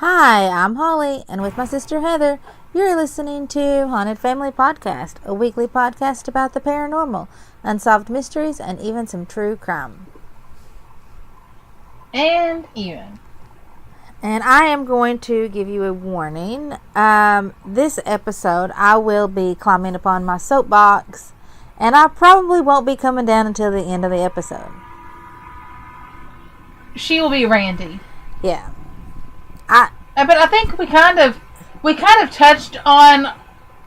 Hi, I'm Holly, and with my sister Heather, you're listening to Haunted Family Podcast, a weekly podcast about the paranormal, unsolved mysteries, and even some true crime. And even. And I am going to give you a warning. This episode, I will be climbing upon my soapbox, and I probably won't be coming down until the end of the episode. She will be randy. Yeah. But I think we kind of touched on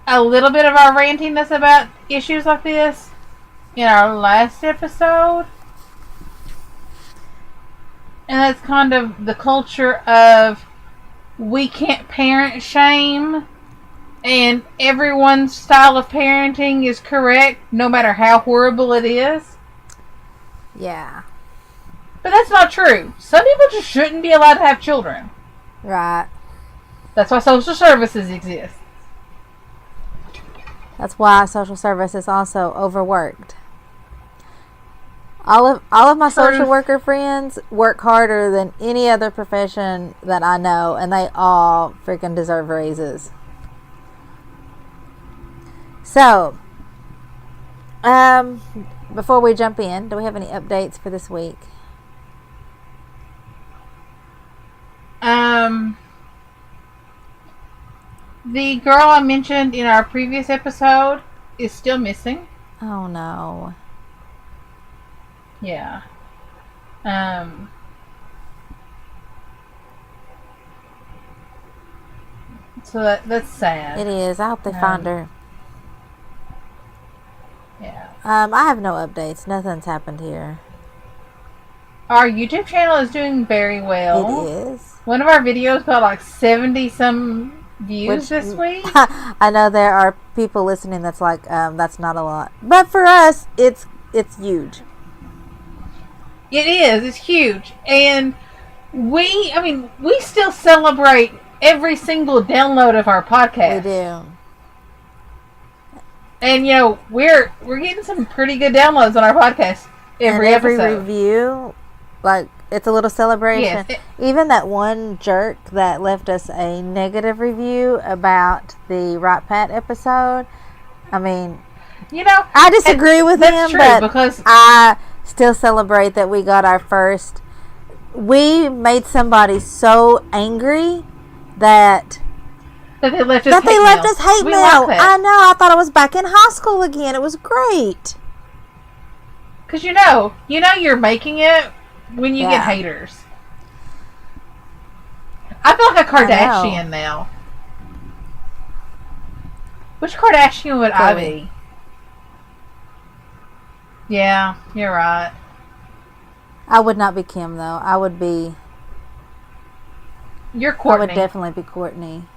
a little bit of our rantiness about issues like this in our last episode. And that's kind of the culture of we can't parent shame, and everyone's style of parenting is correct no matter how horrible it is. Yeah. But that's not true. Some people just shouldn't be allowed to have children. Right. That's why social services exist. That's why social service is also overworked. All of my social worker friends work harder than any other profession that I know, and they all freaking deserve raises. So, before we jump in, do we have any updates for this week? The girl I mentioned in our previous episode is still missing. Oh no. Yeah. So that's sad. It is. I hope they find her. Yeah. I have no updates. Nothing's happened here. Our YouTube channel is doing very well. It is. One of our videos got like 70-some views this week. I know there are people listening that's like, that's not a lot. But for us, it's huge. It is. It's huge. And we still celebrate every single download of our podcast. We do. And, we're getting some pretty good downloads on our podcast every episode. Review, like, it's a little celebration. Yes. Even that one jerk that left us a negative review about the Right Pat episode, I mean, I disagree with him, but because I still celebrate that we got our first. We made somebody so angry that they left us hate mail. I know. I thought I was back in high school again. It was great. Because you're making it when you get haters. I feel like a Kardashian now. Which Kardashian would I be? Yeah, you're right. I would not be Kim, though. I would be... You're Courtney. I would definitely be Courtney.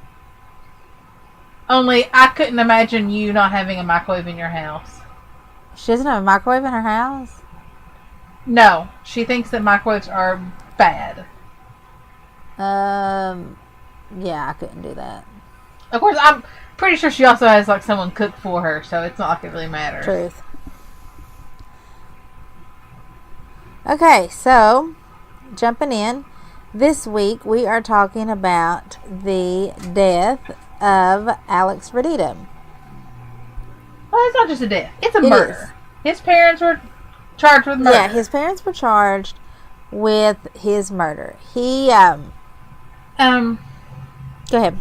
Only, I couldn't imagine you not having a microwave in your house. She doesn't have a microwave in her house? No. She thinks that microwaves are bad. Yeah, I couldn't do that. Of course, I'm pretty sure she also has, like, someone cook for her, so it's not like it really matters. Truth. Okay, so, jumping in. This week, we are talking about the death of Alex Radita. Well, it's not just a death. It's a murder. His parents were charged with murder. Yeah, his parents were charged with his murder. He, Go ahead.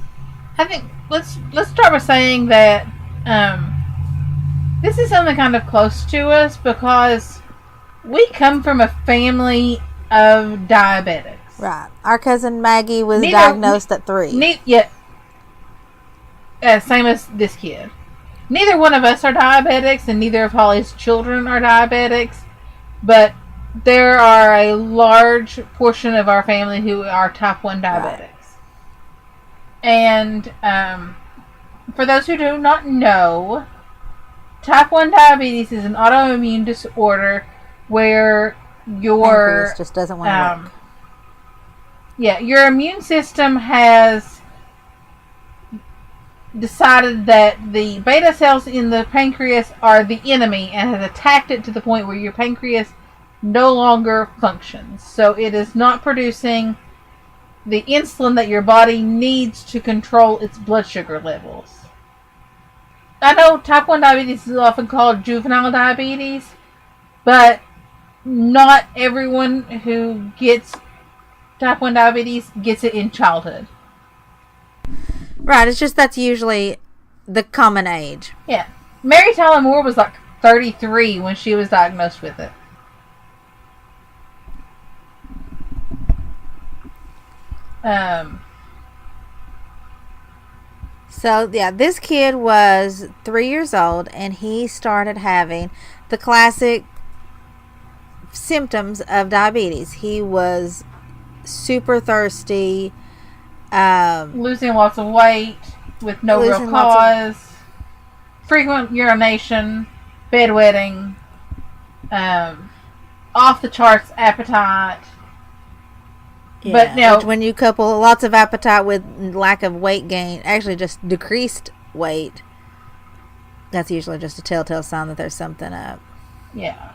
I think, let's start by saying that, this is something kind of close to us because we come from a family of diabetics. Right. Our cousin Maggie was diagnosed at 3. Same as this kid. Neither one of us are diabetics, and neither of Holly's children are diabetics, but there are a large portion of our family who are type 1 diabetics. Right. And for those who do not know, type 1 diabetes is an autoimmune disorder where your pancreas just doesn't want to work. Yeah, your immune system has decided that the beta cells in the pancreas are the enemy and has attacked it to the point where your pancreas no longer functions. So it is not producing the insulin that your body needs to control its blood sugar levels. I know type 1 diabetes is often called juvenile diabetes, but not everyone who gets type 1 diabetes gets it in childhood. Right, it's just that's usually the common age. Yeah. Mary Tyler Moore was like 33 when she was diagnosed with it. So, yeah, this kid was 3 years old, and he started having the classic symptoms of diabetes. He was super thirsty. Losing lots of weight with no real cause. Frequent urination. Bedwetting. Off the charts appetite. Yeah, but now, when you couple lots of appetite with lack of weight gain, actually just decreased weight, that's usually just a telltale sign that there's something up. Yeah.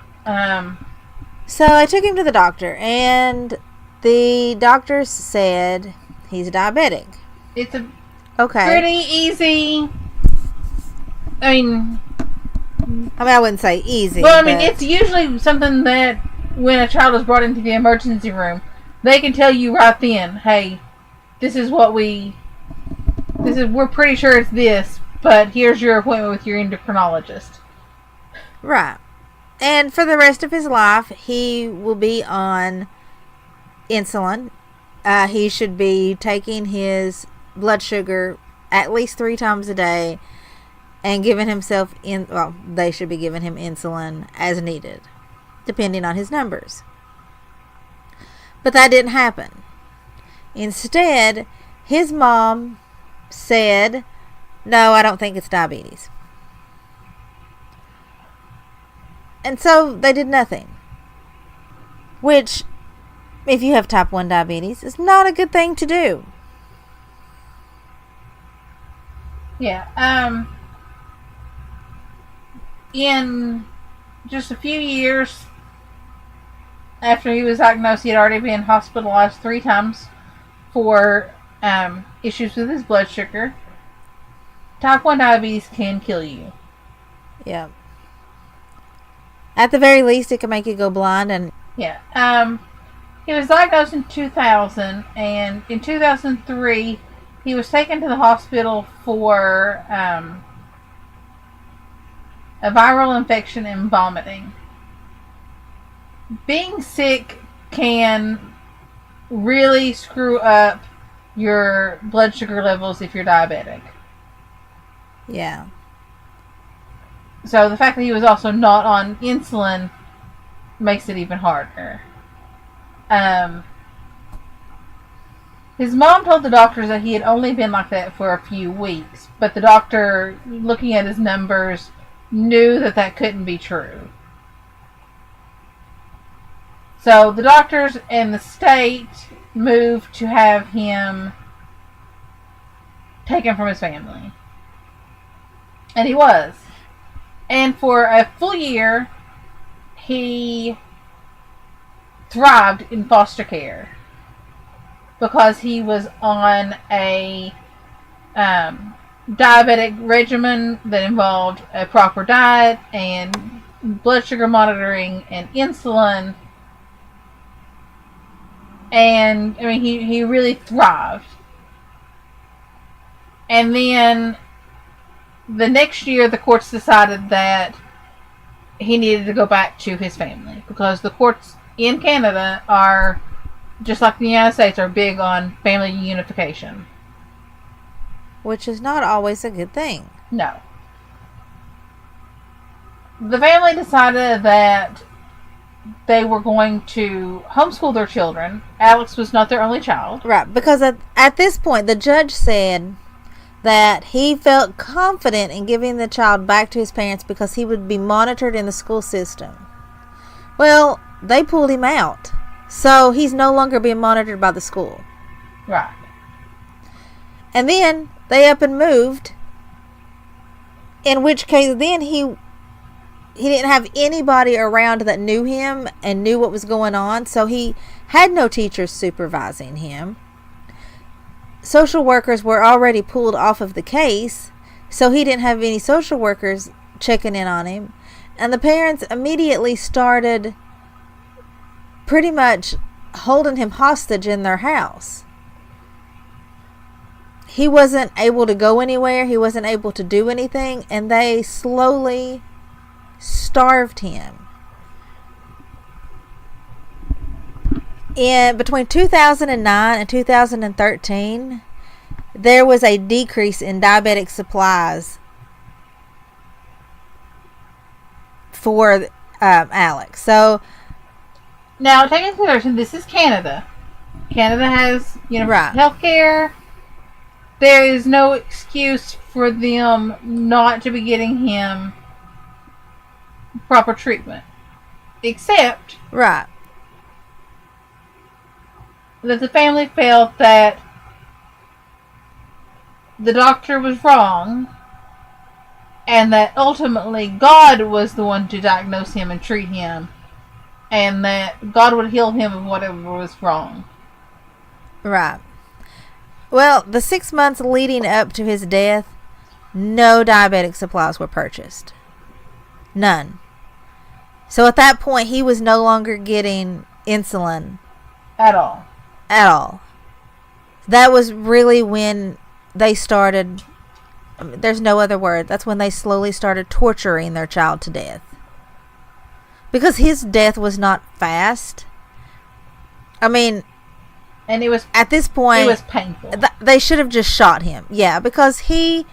So I took him to the doctor, and the doctor said he's diabetic. It's pretty easy. I wouldn't say easy. Well, it's usually something that when a child is brought into the emergency room, they can tell you right then, hey, we're pretty sure it's this, but here's your appointment with your endocrinologist. Right. And for the rest of his life, he will be on insulin. He should be taking his blood sugar at least 3 times a day and giving himself they should be giving him insulin as needed, depending on his numbers. But that didn't happen. Instead, his mom said, no, I don't think it's diabetes. And so they did nothing. Which, if you have type 1 diabetes, is not a good thing to do. Yeah. In just a few years after he was diagnosed, he had already been hospitalized 3 times for issues with his blood sugar. Type 1 diabetes can kill you. Yeah. At the very least, it can make you go blind. And yeah. He was diagnosed in 2000, and in 2003, he was taken to the hospital for a viral infection and vomiting. Being sick can really screw up your blood sugar levels if you're diabetic. Yeah. So the fact that he was also not on insulin makes it even harder. His mom told the doctors that he had only been like that for a few weeks, but the doctor, looking at his numbers, knew that couldn't be true. So the doctors and the state moved to have him taken from his family. And he was. And for a full year, he thrived in foster care because he was on a diabetic regimen that involved a proper diet and blood sugar monitoring and insulin. And he really thrived. And then the next year, the courts decided that he needed to go back to his family because the courts in Canada are, just like the United States, are big on family unification. Which is not always a good thing. No. The family decided that they were going to homeschool their children. Alex was not their only child. Right, because at this point, the judge said that he felt confident in giving the child back to his parents because he would be monitored in the school system. Well, they pulled him out. So he's no longer being monitored by the school. Right. And then they up and moved. In which case then he didn't have anybody around that knew him and knew what was going on. So he had no teachers supervising him. social workers were already pulled off of the case, so he didn't have any social workers checking in on him. And the parents immediately started pretty much holding him hostage in their house. He wasn't able to go anywhere. He wasn't able to do anything. And they slowly starved him. Between 2009 and 2013, there was a decrease in diabetic supplies for Alex. So now, take into consideration, this is Canada. Canada has health care. There is no excuse for them not to be getting him proper treatment, except that the family felt that the doctor was wrong, and that ultimately God was the one to diagnose him and treat him, and that God would heal him of whatever was wrong. Right. Well, the 6 months leading up to his death, no diabetic supplies were purchased. None. So at that point, he was no longer getting insulin. At all. That was really when they started, there's no other word, that's when they slowly started torturing their child to death. Because his death was not fast. I mean, and it was, at this point, it was painful. They should have just shot him. Yeah, because he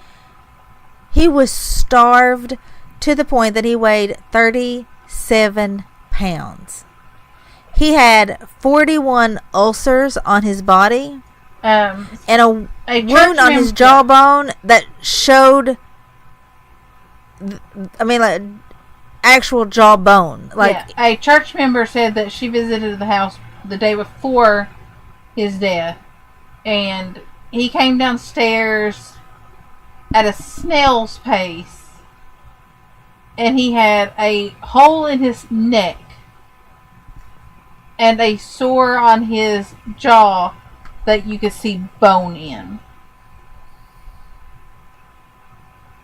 was starved to the point that he weighed 37 pounds. He had 41 ulcers on his body, and a wound on his jawbone that showed, like actual jawbone. A church member said that she visited the house the day before his death, and he came downstairs at a snail's pace, and he had a hole in his neck and a sore on his jaw that you could see bone in.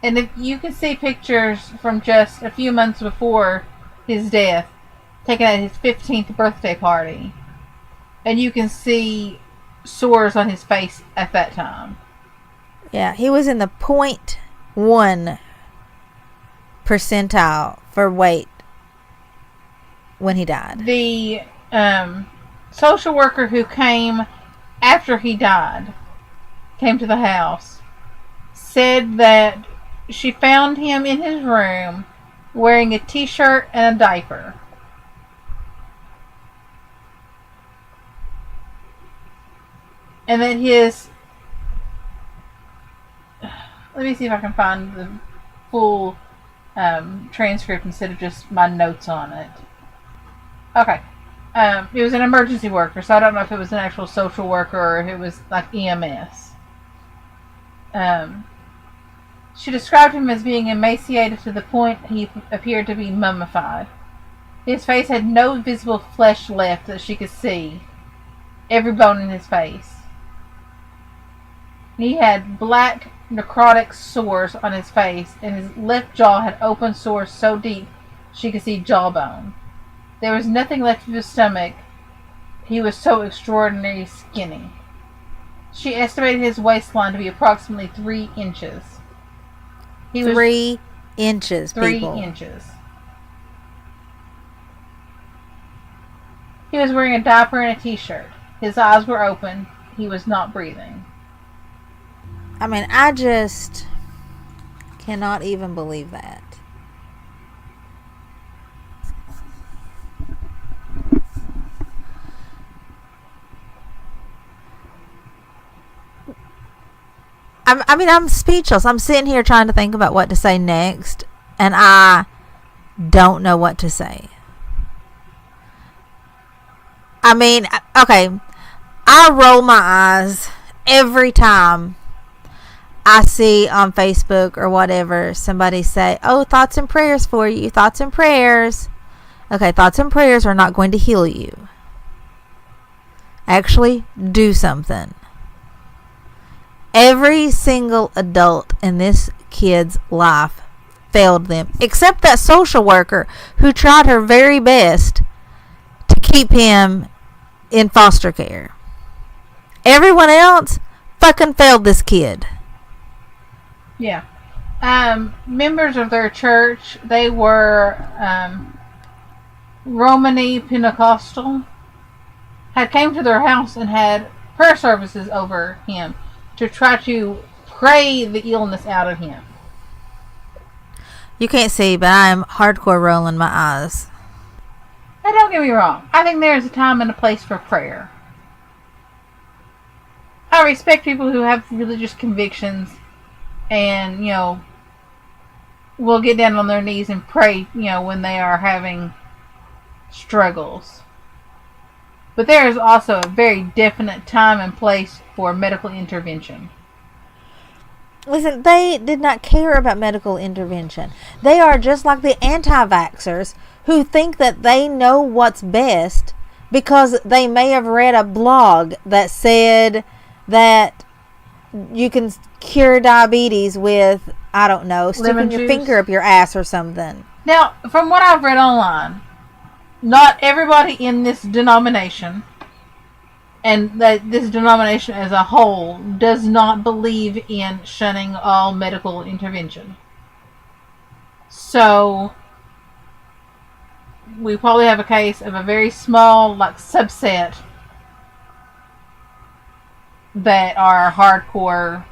And if you can see pictures from just a few months before his death, taken at his 15th birthday party, and you can see sores on his face at that time. Yeah, he was in the 0.1 percentile for weight when he died. The social worker who came after he died, came to the house, said that she found him in his room wearing a t-shirt and a diaper. And then let me see if I can find the full transcript instead of just my notes on it. Okay. He was an emergency worker, so I don't know if it was an actual social worker or if it was like EMS. She described him as being emaciated to the point he appeared to be mummified. His face had no visible flesh left that she could see. Every bone in his face. He had black necrotic sores on his face, and his left jaw had open sores so deep she could see jawbone. There was nothing left of his stomach. He was so extraordinarily skinny. She estimated his waistline to be approximately 3 inches. He was 3 inches, 3 people. inches. He was wearing a diaper and a t-shirt. His eyes were open. He was not breathing. I mean, I just cannot even believe that. I'm speechless. I'm sitting here trying to think about what to say next, and I don't know what to say. I mean, okay, I roll my eyes every time I see on Facebook or whatever somebody say, oh, thoughts and prayers for you, thoughts and prayers. Okay, thoughts and prayers are not going to heal you. Actually, do something. Every single adult in this kid's life failed them, except that social worker who tried her very best to keep him in foster care. Everyone else fucking failed this kid. Yeah. Members of their church, they were Romani Pentecostal, had came to their house and had prayer services over him to try to pray the illness out of him. You can't see, but I am hardcore rolling my eyes. Now, don't get me wrong. I think there's a time and a place for prayer. I respect people who have religious convictions and, will get down on their knees and pray, when they are having struggles. But there is also a very definite time and place for medical intervention. Listen, they did not care about medical intervention. They are just like the anti-vaxxers who think that they know what's best because they may have read a blog that said that you can cure diabetes with, I don't know, sticking your finger up your ass or something. Now, from what I've read online, not everybody in this denomination, and that this denomination as a whole, does not believe in shunning all medical intervention. So, we probably have a case of a very small, subset that are hardcore.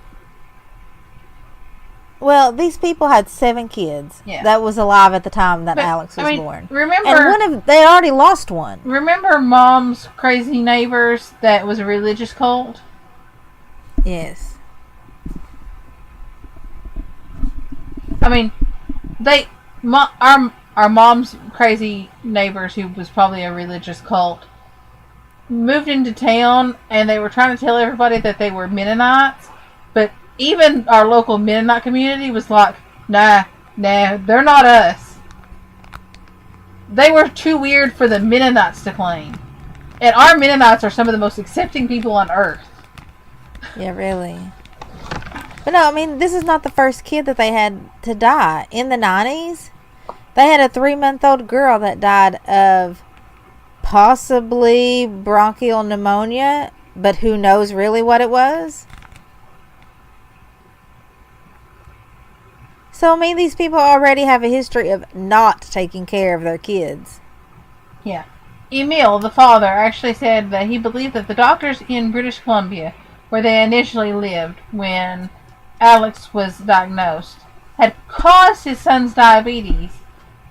Well, these people had 7 kids that was alive at the time that Alex was born. Remember, and they already lost one. Remember Mom's crazy neighbors that was a religious cult? Yes. I mean, our mom's crazy neighbors, who was probably a religious cult, moved into town and they were trying to tell everybody that they were Mennonites, but even our local Mennonite community was like, nah, they're not us. They were too weird for the Mennonites to claim. And our Mennonites are some of the most accepting people on earth. Yeah, really. But no, I mean, this is not the first kid that they had to die. In the 90s, they had a 3-month-old girl that died of possibly bronchial pneumonia, but who knows really what it was. So, I mean, these people already have a history of not taking care of their kids. Yeah. Emil, the father, actually said that he believed that the doctors in British Columbia, where they initially lived when Alex was diagnosed, had caused his son's diabetes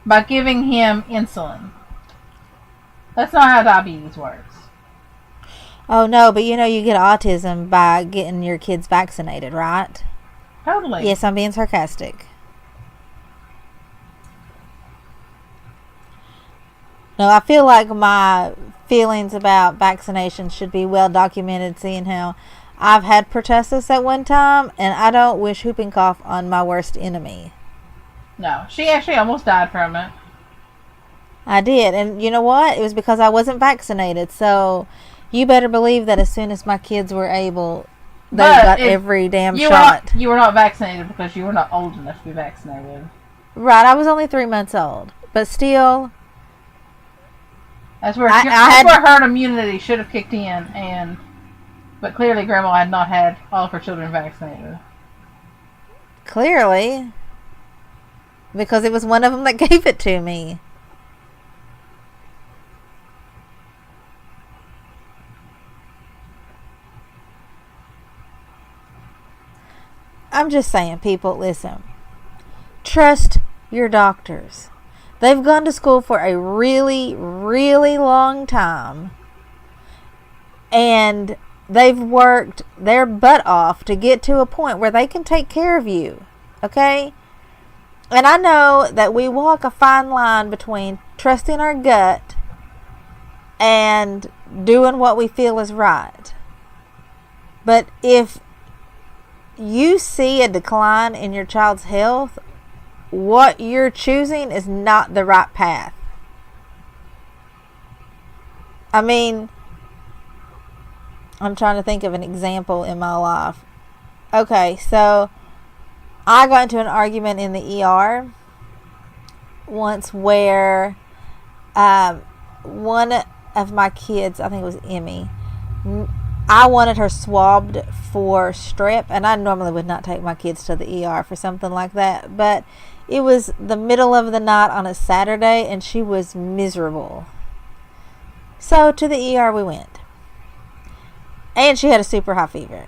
by giving him insulin. That's not how diabetes works. Oh, no, but you get autism by getting your kids vaccinated, right? Totally. Yes, I'm being sarcastic. No, I feel like my feelings about vaccinations should be well documented, seeing how I've had pertussis at one time, and I don't wish whooping cough on my worst enemy. No, she actually almost died from it. I did, and you know what? It was because I wasn't vaccinated, so you better believe that as soon as my kids were able, they got every damn shot. You were not vaccinated because you were not old enough to be vaccinated. Right, I was only 3 months old, but still... That's where herd immunity should have kicked in, but clearly Grandma had not had all of her children vaccinated. Clearly. Because it was one of them that gave it to me. I'm just saying, people, listen. Trust your doctors. They've gone to school for a really, really long time. And they've worked their butt off to get to a point where they can take care of you. Okay? And I know that we walk a fine line between trusting our gut and doing what we feel is right. But if you see a decline in your child's health, what you're choosing is not the right path. I mean, I'm trying to think of an example in my life. Okay, so I got into an argument in the ER once where one of my kids, I think it was Emmy, I wanted her swabbed for strep, and I normally would not take my kids to the ER for something like that, but it was the middle of the night on a Saturday, and she was miserable. So to the ER we went. And she had a super high fever.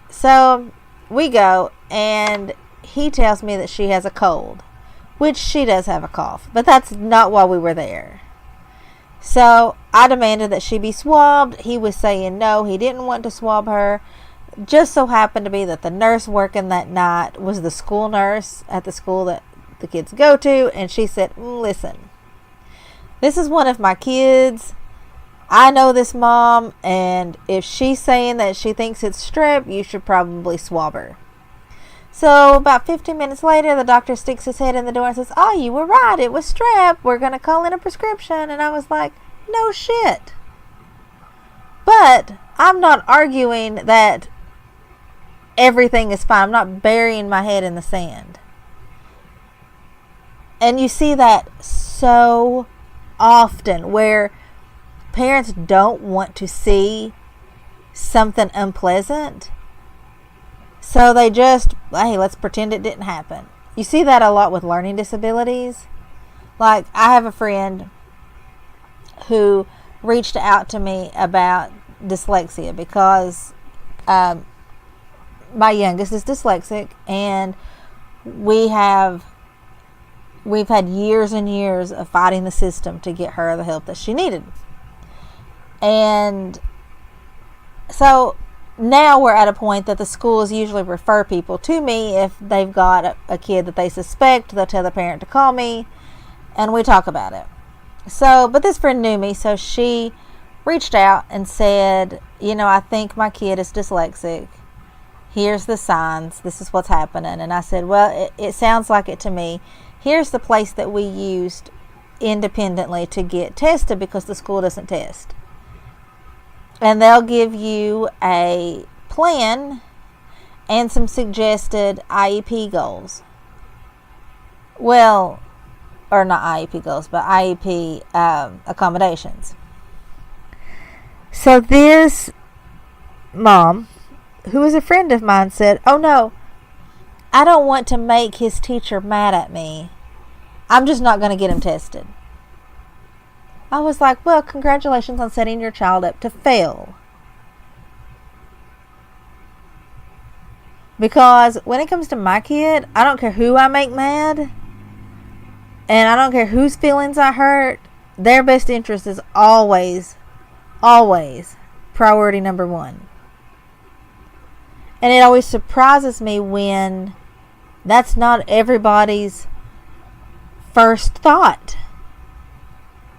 So we go, and he tells me that she has a cold, which she does have a cough, but that's not why we were there. So I demanded that she be swabbed. He was saying no, he didn't want to swab her. Just so happened to be that the nurse working that night was the school nurse at the school that the kids go to, and she said, listen, this is one of my kids. I know this mom, and if she's saying that she thinks it's strep, you should probably swab her. So about 15 minutes later, the doctor sticks his head in the door and says, oh, you were right, it was strep. We're going to call in a prescription. And I was like, no shit. But I'm not arguing that everything is fine. I'm not burying my head in the sand. And you see that so often where parents don't want to see something unpleasant. So they just, hey, let's pretend it didn't happen. You see that a lot with learning disabilities. Like, I have a friend who reached out to me about dyslexia because my youngest is dyslexic, and we've had years and years of fighting the system to get her the help that she needed. And so now we're at a point that the schools usually refer people to me if they've got a kid that they suspect. They'll tell the parent to call me, and we talk about it. So, but this friend knew me, so she reached out and said, I think my kid is dyslexic. Here's the signs. This is what's happening. And I said, well, it sounds like it to me. Here's the place that we used independently to get tested because the school doesn't test. And they'll give you a plan and some suggested IEP goals. Well, or not IEP goals, but IEP accommodations. So this mom, who is a friend of mine, said, oh no, I don't want to make his teacher mad at me. I'm just not going to get him tested. I was like, well, congratulations on setting your child up to fail. Because when it comes to my kid, I don't care who I make mad, and I don't care whose feelings I hurt. Their best interest is always priority number one. And it always surprises me when that's not everybody's first thought.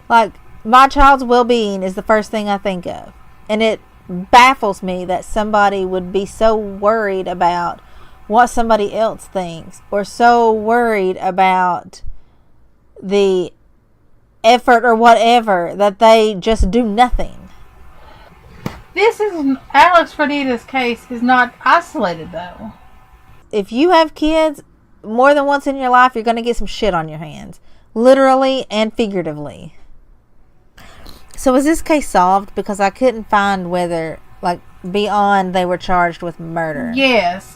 Like, my child's well-being is the first thing I think of. And it baffles me that somebody would be so worried about what somebody else thinks, or so worried about the effort or whatever, that they just do nothing. This is, Alex Radita's case is not isolated though. If you have kids more than once in your life, you're going to get some shit on your hands. Literally and figuratively. So was this case solved? Because I couldn't find whether, like, beyond they were charged with murder. Yes.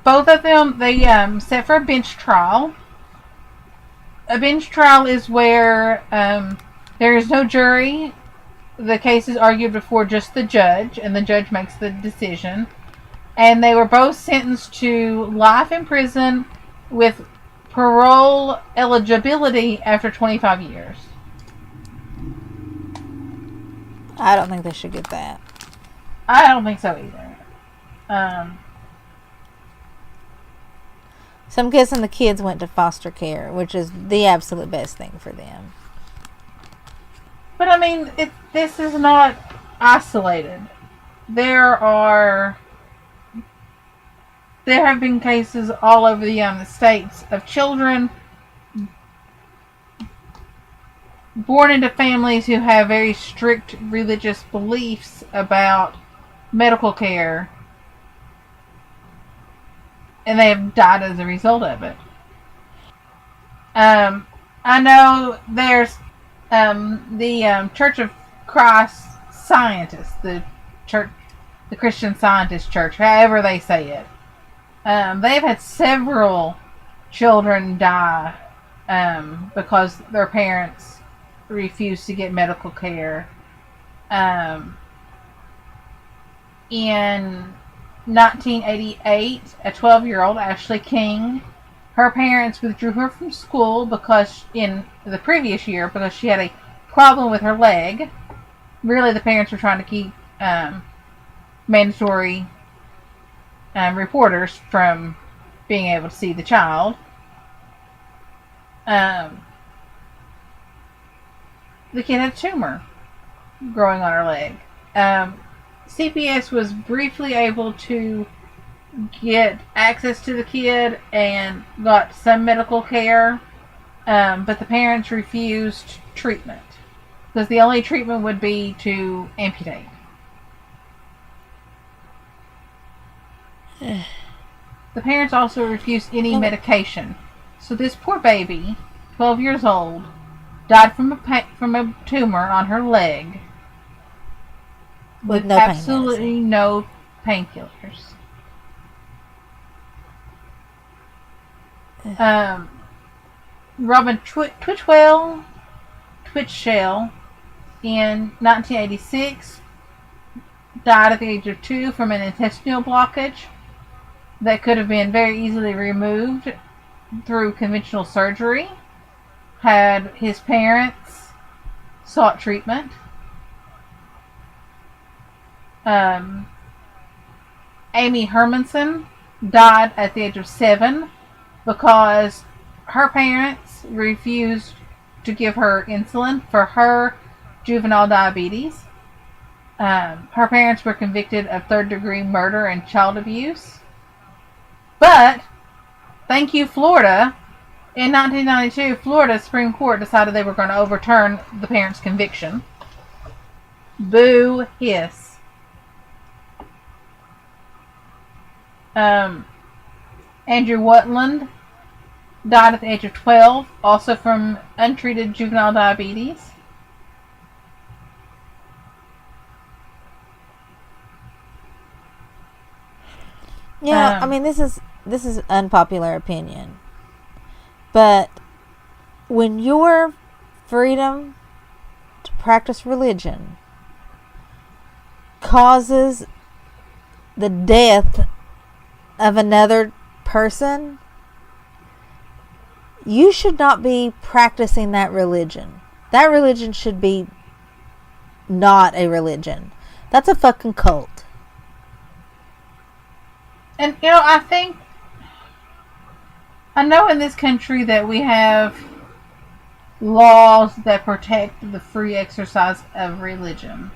Both of them, they set for a bench trial. A bench trial is where there is no jury. The case is argued before just the judge, and the judge makes the decision. And they were both sentenced to life in prison with parole eligibility after 25 years. I don't think they should get that. I don't think so either. So I'm guessing the kids went to foster care, which is the absolute best thing for them. But I mean, this is not isolated. There have been cases all over the United States of children born into families who have very strict religious beliefs about medical care, and they have died as a result of it. I know there's the Church of Christ Scientists, the Christian Scientist Church, however they say it. They've had several children die because their parents refused to get medical care. In 1988, a 12-year-old, Ashley King, her parents withdrew her from school because in the previous year because she had a problem with her leg. Really, the parents were trying to keep mandatory reporters from being able to see the child. The kid had a tumor growing on her leg. CPS was briefly able to get access to the kid and got some medical care, but the parents refused treatment because the only treatment would be to amputate. The parents also refused any medication. So this poor baby, 12 years old, died from a tumor on her leg with absolutely no painkillers. Robin Twitchell in 1986 died at the age of 2 from an intestinal blockage that could have been very easily removed through conventional surgery had his parents sought treatment. Amy Hermanson died at the age of 7 because her parents refused to give her insulin for her juvenile diabetes. Her parents were convicted of third-degree murder and child abuse. But, thank you, Florida. In 1992, Florida Supreme Court decided they were going to overturn the parents' conviction. Boo hiss. Andrew Wutland died at the age of 12, also from untreated juvenile diabetes. Yeah, I mean, this is unpopular opinion, but when your freedom to practice religion causes the death of another person, you should not be practicing that religion. That religion should be not a religion. That's a fucking cult. And, I know in this country that we have laws that protect the free exercise of religion.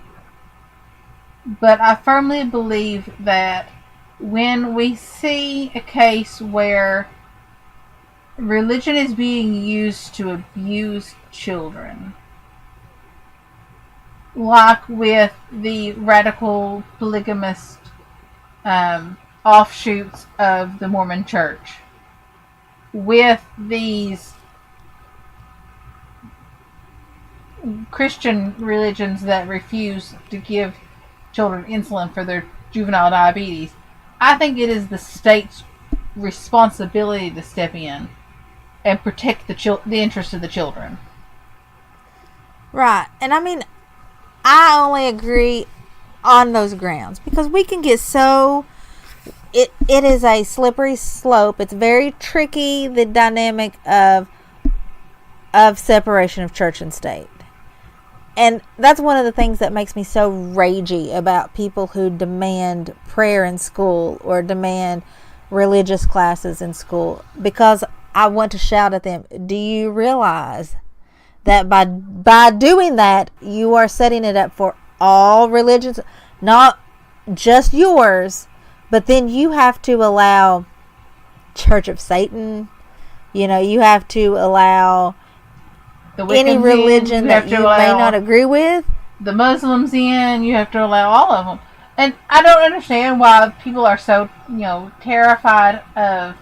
But I firmly believe that when we see a case where religion is being used to abuse children, like with the radical polygamist offshoots of the Mormon Church, with these Christian religions that refuse to give children insulin for their juvenile diabetes, I think it is the state's responsibility to step in and protect the interests of the children. Right. And I mean, I only agree on those grounds because we can get so... It is a slippery slope. It's very tricky, the dynamic of separation of church and state. And that's one of the things that makes me so ragey about people who demand prayer in school or demand religious classes in school, because I want to shout at them, do you realize that by doing that, you are setting it up for all religions, not just yours, but then you have to allow Church of Satan, you have to allow any religion that you may not agree with. The Muslims in, you have to allow all of them. And I don't understand why people are so, terrified of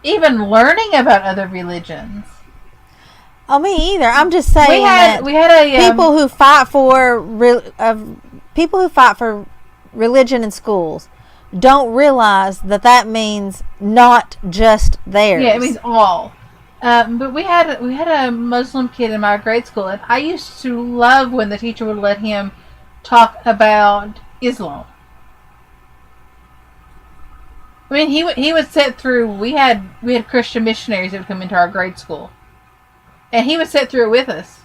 even learning about other religions. Oh, me either. I'm just saying we had people who fight for religion in schools don't realize that means not just theirs. Yeah, it means all. But we had a Muslim kid in my grade school, and I used to love when the teacher would let him talk about Islam. I mean, he would sit through. We had Christian missionaries that would come into our grade school, and he would sit through it with us.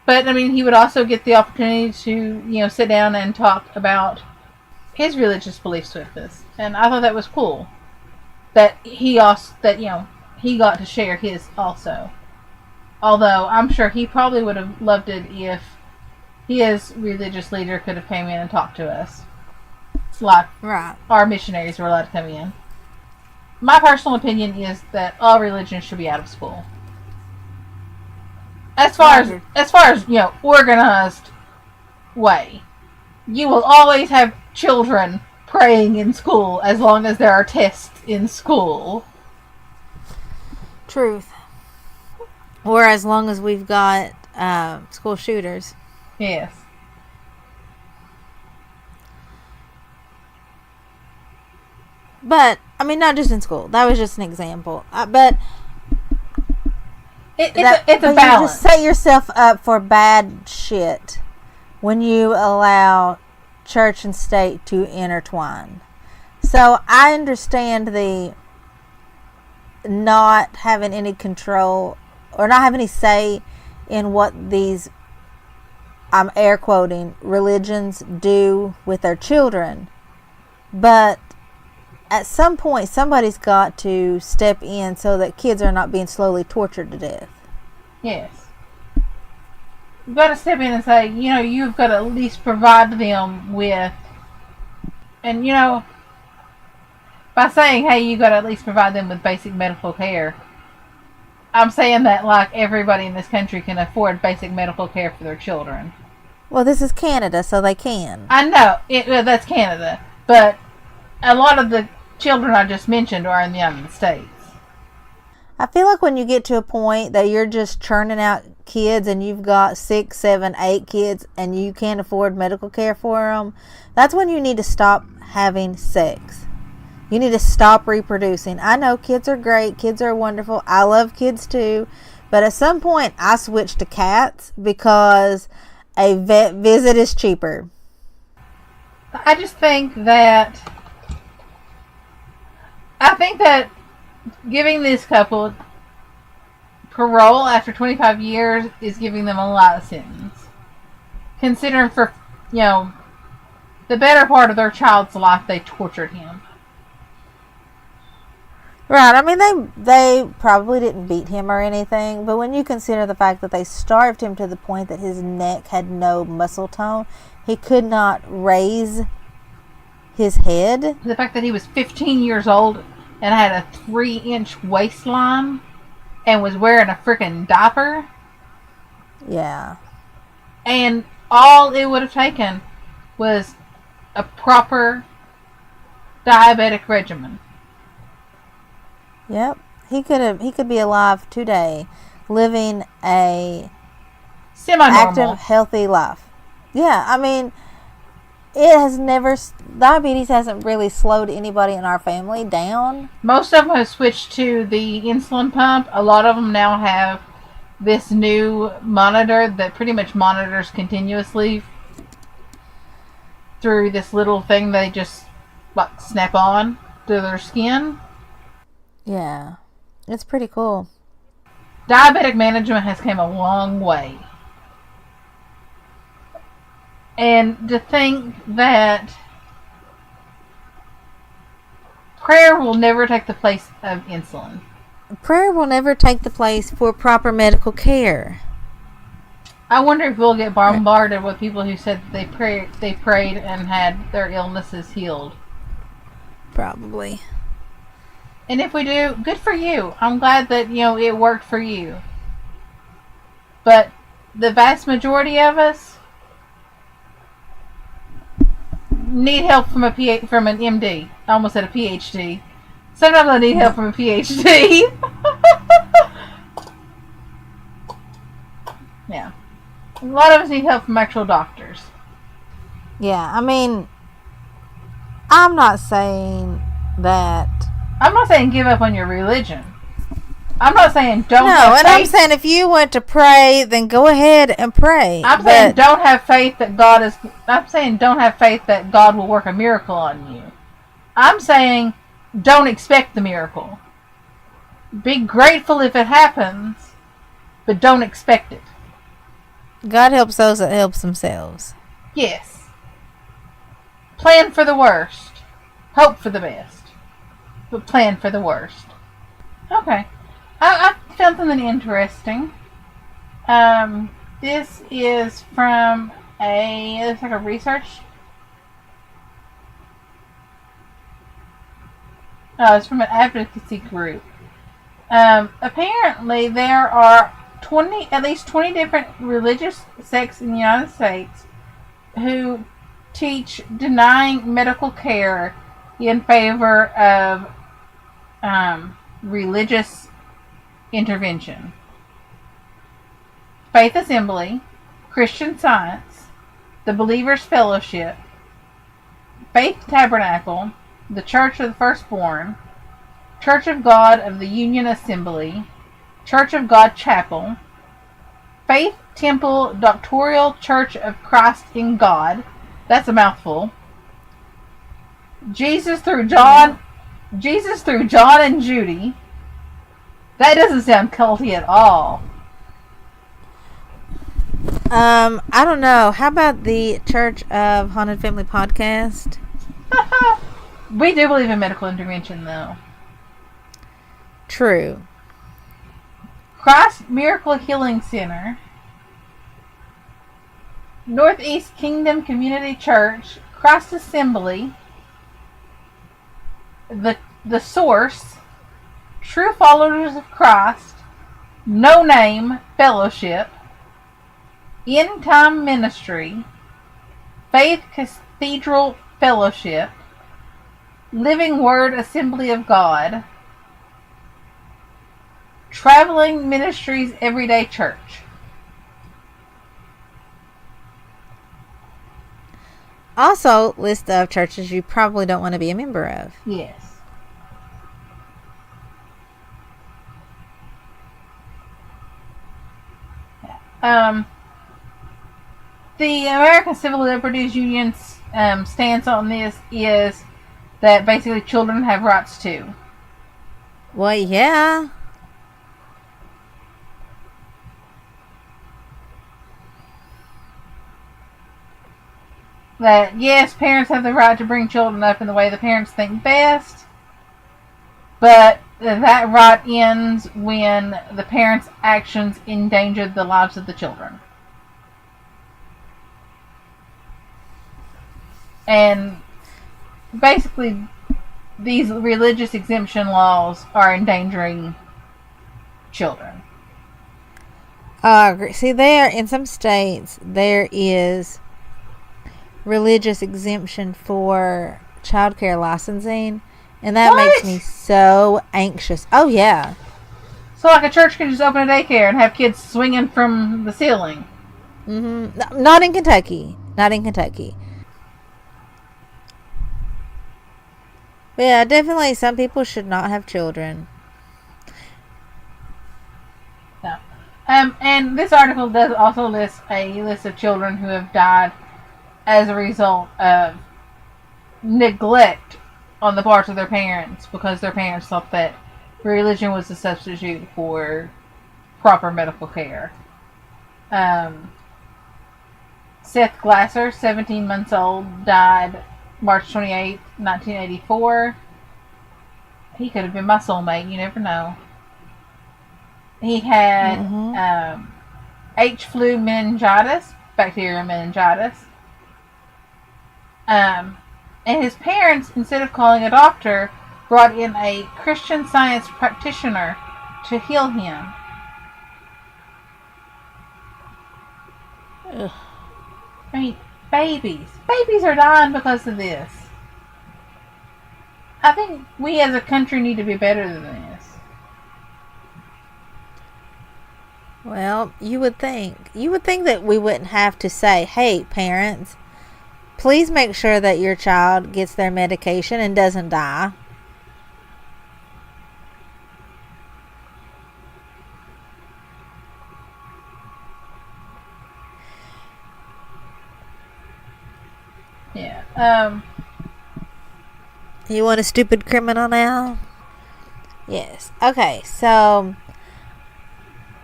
But I mean, he would also get the opportunity to sit down and talk about his religious beliefs with us, and I thought that was cool. That he got to share his also. Although I'm sure he probably would have loved it if his religious leader could have came in and talked to us. Like our missionaries were allowed to come in. My personal opinion is that all religions should be out of school. As far as organized way, you will always have children praying in school as long as there are tests in school. Truth. Or as long as we've got school shooters. Yes. But, I mean, not just in school. That was just an example. But it's a balance. You just set yourself up for bad shit when you allow church and state to intertwine. So I understand the not having any control or not having any say in what these, I'm air quoting, religions do with their children. But at some point, somebody's got to step in so that kids are not being slowly tortured to death. Yes. You've got to step in and say, you've got to at least provide them with, and by saying, hey, you got to at least provide them with basic medical care. I'm saying that like everybody in this country can afford basic medical care for their children. Well, this is Canada, so they can. I know, that's Canada, but a lot of the children I just mentioned are in the United States. I feel like when you get to a point that you're just churning out kids and you've got 6, 7, 8 kids and you can't afford medical care for them, that's when you need to stop having sex. You need to stop reproducing. I know kids are great. Kids are wonderful. I love kids too. But at some point, I switched to cats because a vet visit is cheaper. I think that giving this couple parole after 25 years is giving them a light sentence. Considering for, the better part of their child's life, they tortured him. Right. I mean, they probably didn't beat him or anything, but when you consider the fact that they starved him to the point that his neck had no muscle tone, he could not raise his head. The fact that he was 15 years old and had a 3-inch waistline and was wearing a freaking diaper. Yeah. And all it would have taken was a proper diabetic regimen. Yep. He could be alive today, living a semi-normal, active, healthy life. Yeah, I mean, diabetes hasn't really slowed anybody in our family down. Most of them have switched to the insulin pump. A lot of them now have this new monitor that pretty much monitors continuously through this little thing they just snap on to their skin. Yeah, it's pretty cool. Diabetic management has come a long way. And to think that prayer will never take the place of insulin. Prayer will never take the place for proper medical care. I wonder if we'll get bombarded with people who said they prayed and had their illnesses healed. Probably. And if we do, good for you. I'm glad that, it worked for you. But the vast majority of us need help from an MD. I almost said a PhD. Sometimes I need help from a PhD. Yeah. A lot of us need help from actual doctors. Yeah, I mean, I'm not saying that. I'm not saying give up on your religion. I'm not saying don't have faith. No, and I'm saying if you want to pray, then go ahead and pray. I'm saying don't have faith that God is... I'm saying don't have faith that God will work a miracle on you. I'm saying don't expect the miracle. Be grateful if it happens, but don't expect it. God helps those that helps themselves. Yes. Plan for the worst. Hope for the best. But plan for the worst. Okay. I found something interesting. This is from it's like a research. Oh, it's from an advocacy group. Apparently there are at least 20 different religious sects in the United States who teach denying medical care in favor of religious intervention. Faith Assembly, Christian Science, the Believer's Fellowship, Faith Tabernacle, the Church of the Firstborn, Church of God of the Union Assembly, Church of God Chapel, Faith Temple Doctoral Church of Christ in God. That's a mouthful. Jesus through John and Judy. That doesn't sound culty at all. I don't know. How about the Church of Haunted Family Podcast? We do believe in medical intervention, though. True. Christ Miracle Healing Center, Northeast Kingdom Community Church, Christ Assembly, the Source, True Followers of Christ, No Name Fellowship, End Time Ministry, Faith Cathedral Fellowship, Living Word Assembly of God, Traveling Ministries Everyday Church. Also, list of churches you probably don't want to be a member of. Yes. The American Civil Liberties Union's stance on this is that basically children have rights too. Well, yeah. That, yes, parents have the right to bring children up in the way the parents think best, but that right ends when the parents' actions endanger the lives of the children. And basically, these religious exemption laws are endangering children. I agree. See, in some states, there is religious exemption for childcare licensing, and that makes me so anxious. Oh, yeah. So, like, a church can just open a daycare and have kids swinging from the ceiling? Mm-hmm. Not in Kentucky. Not in Kentucky. But yeah, definitely some people should not have children. No. And this article does also list a list of children who have died as a result of neglect on the part of their parents, because their parents thought that religion was a substitute for proper medical care. Seth Glasser, 17 months old, died March 28, 1984. He could have been my soulmate, you never know. He had H. flu meningitis, bacterial meningitis. And his parents, instead of calling a doctor, brought in a Christian Science practitioner to heal him. I mean, babies. Babies are dying because of this. I think we as a country need to be better than this. Well, you would think that we wouldn't have to say, hey, parents, please make sure that your child gets their medication and doesn't die. Yeah. You want a stupid criminal now? Yes. Okay, so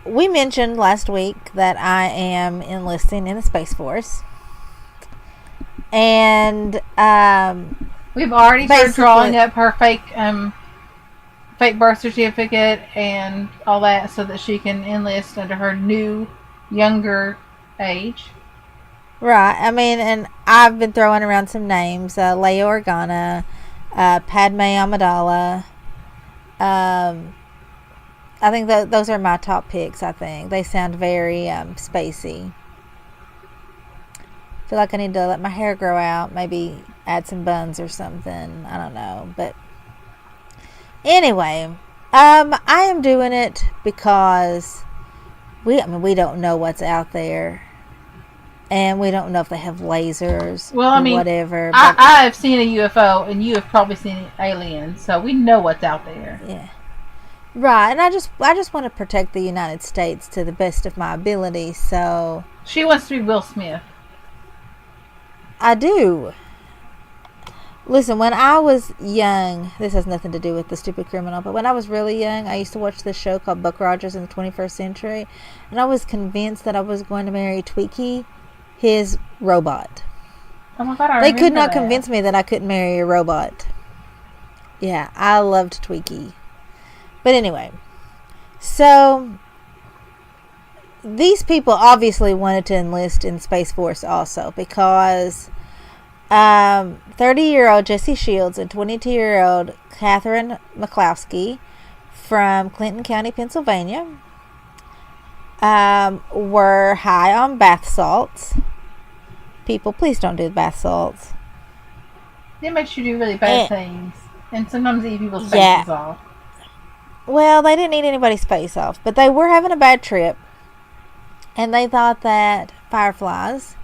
we mentioned last week that I am enlisting in the Space Force. And we've already started drawing up her fake birth certificate and all that so that she can enlist under her new, younger age. Right. I mean, and I've been throwing around some names. Leia Organa, Padme Amidala. I think those are my top picks, I think. They sound very spacey. I feel like I need to let my hair grow out. Maybe add some buns or something. I don't know. But anyway, I am doing it because we don't know what's out there. And we don't know if they have lasers or whatever. I have seen a UFO, and you have probably seen aliens, so we know what's out there. Yeah. Right, and I just want to protect the United States to the best of my ability, so... She wants to be Will Smith. I do. Listen, when I was young, this has nothing to do with the stupid criminal, but when I was really young, I used to watch this show called Buck Rogers in the 21st Century, and I was convinced that I was going to marry Twiki, his robot. Oh my God, They could not convince me that I couldn't marry a robot. Yeah, I loved Twiki. But anyway, so these people obviously wanted to enlist in Space Force also because 30-year-old Jesse Shields and 22-year-old Catherine McCloskey from Clinton County, Pennsylvania, were high on bath salts. People, please don't do bath salts. It makes you do really bad things. And sometimes eat people's faces off. Well, they didn't eat anybody's face off. But they were having a bad trip. And they thought that fireflies,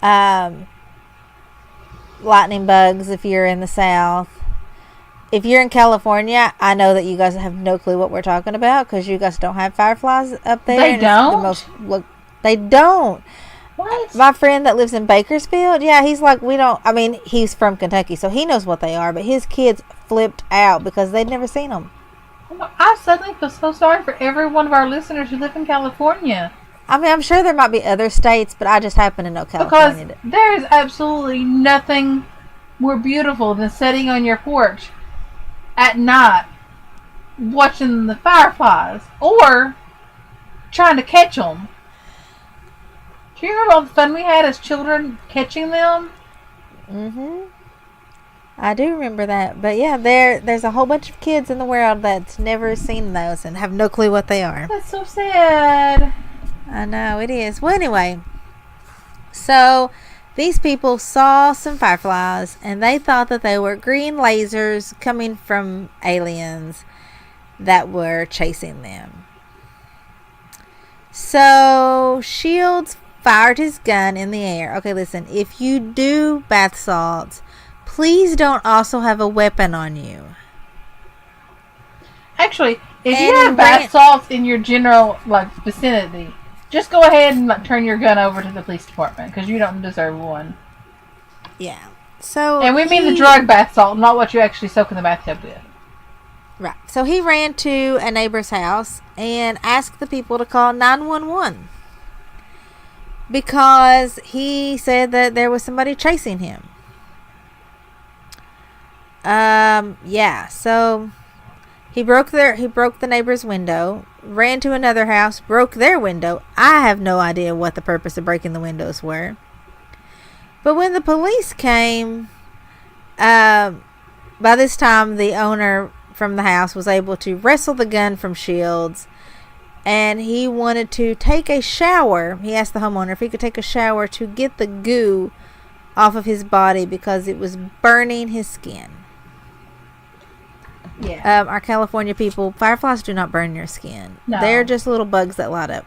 lightning bugs if you're in the South. If you're in California, I know that you guys have no clue what we're talking about because you guys don't have fireflies up there. They don't? They don't. What? My friend that lives in Bakersfield, yeah, he's like, he's from Kentucky, so he knows what they are, but his kids flipped out because they'd never seen them. I suddenly feel so sorry for every one of our listeners who live in California. I mean, I'm sure there might be other states, but I just happen to know California. Because there is absolutely nothing more beautiful than sitting on your porch at night watching the fireflies or trying to catch them. Do you remember all the fun we had as children catching them? Mm-hmm. I do remember that. But yeah, there's a whole bunch of kids in the world that's never seen those and have no clue what they are. That's so sad. I know, it is. Well, anyway, so these people saw some fireflies and they thought that they were green lasers coming from aliens that were chasing them. So Shields fired his gun in the air. Okay, listen, if you do bath salts, please don't also have a weapon on you. Actually, if you have bath salts in your general vicinity, just go ahead and turn your gun over to the police department because you don't deserve one. Yeah. So and we mean the drug bath salt, not what you actually soak in the bathtub with. Right. So he ran to a neighbor's house and asked the people to call 911 because he said that there was somebody chasing him. Yeah. So he broke the neighbor's window, ran to another house, broke their window. I have no idea what the purpose of breaking the windows were. But when the police came, by this time the owner from the house was able to wrestle the gun from Shields and he wanted to take a shower. He asked the homeowner if he could take a shower to get the goo off of his body because it was burning his skin. Yeah. Our California people, fireflies do not burn your skin. No. They're just little bugs that light up.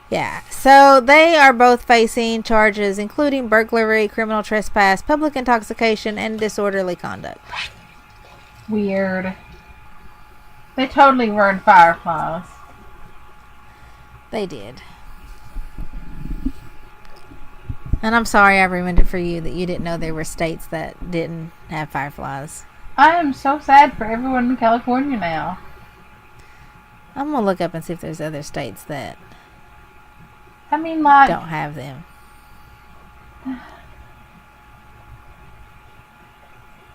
Yeah. So they are both facing charges including burglary, criminal trespass, public intoxication, and disorderly conduct. Weird. They totally burned fireflies. They did. And I'm sorry I ruined it for you that you didn't know there were states that didn't have fireflies. I am so sad for everyone in California now. I'm going to look up and see if there's other states that don't have them.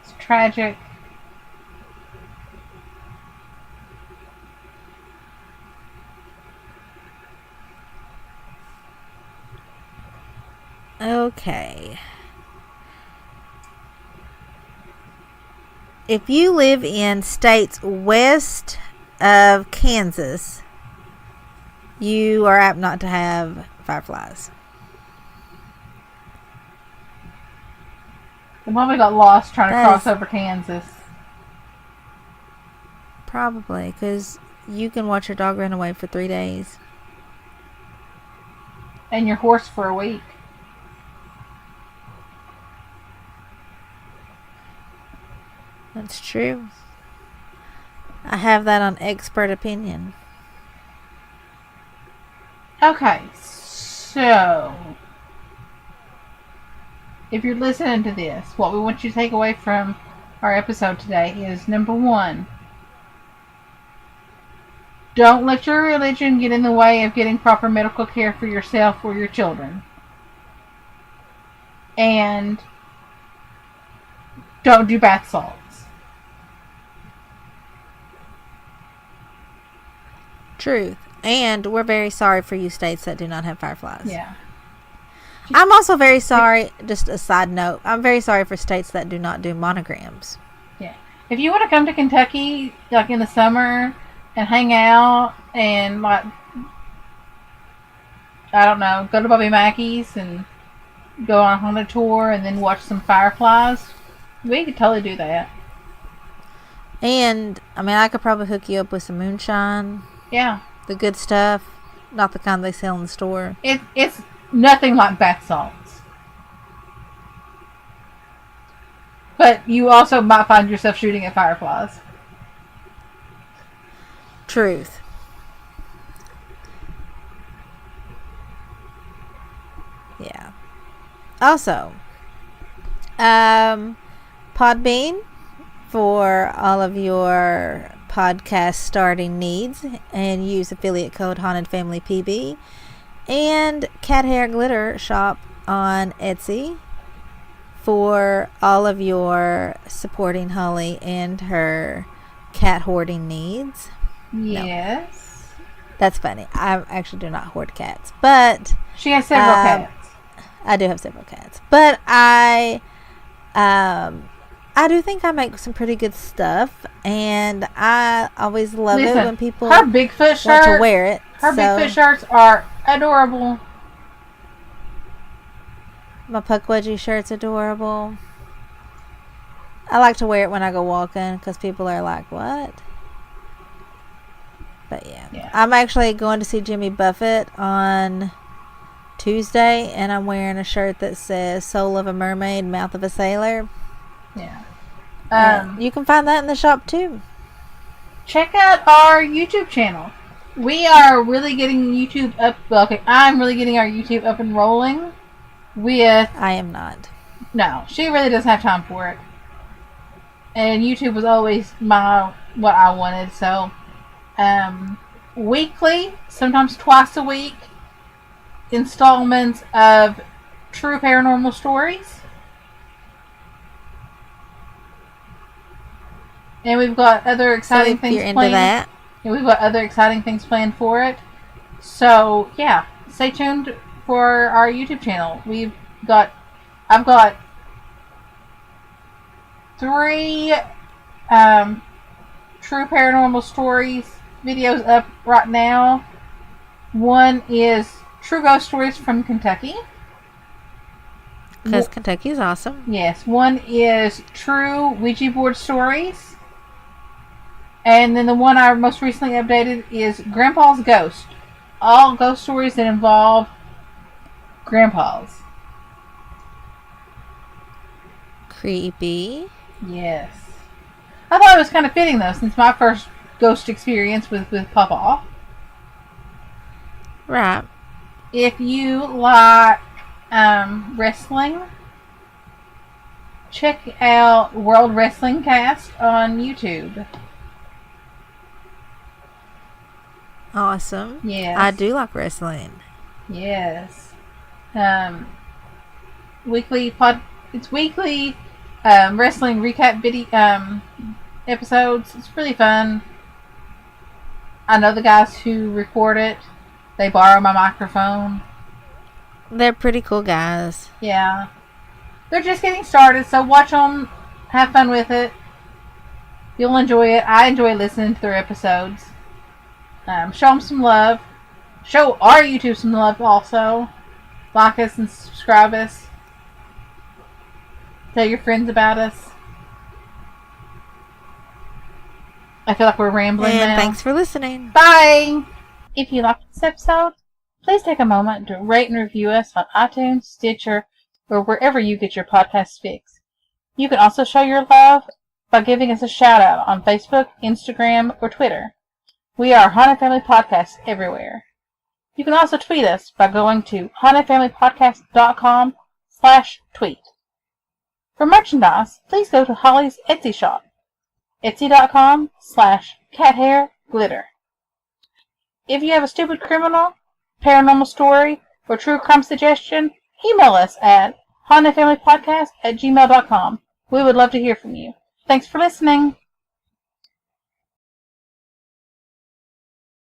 It's tragic. Okay. If you live in states west of Kansas, you are apt not to have fireflies. They probably got lost trying to cross over Kansas. Probably, because you can watch your dog run away for 3 days. And your horse for a week. That's true. I have that on expert opinion. Okay, so if you're listening to this, what we want you to take away from our episode today is, number one, don't let your religion get in the way of getting proper medical care for yourself or your children. And don't do bath salts. Truth. And we're very sorry for you states that do not have fireflies. Yeah. I'm also very sorry, just a side note, I'm very sorry for states that do not do monograms. Yeah. If you want to come to Kentucky, like in the summer, and hang out, and like, I don't know, go to Bobby Mackey's and go on a haunted tour and then watch some fireflies, we could totally do that. And, I could probably hook you up with some moonshine. Yeah. The good stuff. Not the kind they sell in the store. It's nothing like bath salts. But you also might find yourself shooting at fireflies. Truth. Yeah. Also, Podbean for all of your podcast starting needs, and use affiliate code Haunted Family PB, and Cat Hair Glitter Shop on Etsy for all of your supporting Holly and her cat hoarding needs. Yes. No, that's funny. I actually do not hoard cats, but she has several cats. I do have several cats, but I do think I make some pretty good stuff, and I always love it when people her Bigfoot shirts, want to wear it. Her Bigfoot shirts are adorable. My Puckwudgie shirt's adorable. I like to wear it when I go walking because people are like, what? But yeah. I'm actually going to see Jimmy Buffett on Tuesday, and I'm wearing a shirt that says Soul of a Mermaid, Mouth of a Sailor. Yeah. You can find that in the shop too. Check out our YouTube channel. We are really getting YouTube up. Okay, I'm really getting our YouTube up and rolling. I am not. No, she really doesn't have time for it. And YouTube was always what I wanted. So, weekly, sometimes twice a week, installments of true paranormal stories. And we've got other exciting things planned. You're into that? And we've got other exciting things planned for it. So, yeah, stay tuned for our YouTube channel. I've got 3 true paranormal stories videos up right now. One is True Ghost Stories from Kentucky. Because Kentucky is awesome. Yes. One is True Ouija Board Stories. And then the one I most recently updated is Grandpa's Ghost. All ghost stories that involve grandpas. Creepy. Yes. I thought it was kind of fitting, though, since my first ghost experience was with Papa. Right. If you like wrestling, check out World Wrestling Cast on YouTube. Awesome. Yes. I do like wrestling. Yes. It's weekly wrestling recap video episodes. It's really fun. I know the guys who record it. They borrow my microphone. They're pretty cool guys. Yeah. They're just getting started, so watch them. Have fun with it. You'll enjoy it. I enjoy listening to their episodes. Show them some love. Show our YouTube some love also. Like us and subscribe us. Tell your friends about us. I feel like we're rambling now. Thanks for listening. Bye! If you liked this episode, please take a moment to rate and review us on iTunes, Stitcher, or wherever you get your podcast fix. You can also show your love by giving us a shout out on Facebook, Instagram, or Twitter. We are Haunted Family Podcast everywhere. You can also tweet us by going to hauntedfamilypodcast.com/tweet. For merchandise, please go to Holly's Etsy shop, etsy.com/cathairglitter. If you have a stupid criminal, paranormal story, or true crime suggestion, email us at hauntedfamilypodcast@gmail.com. We would love to hear from you. Thanks for listening.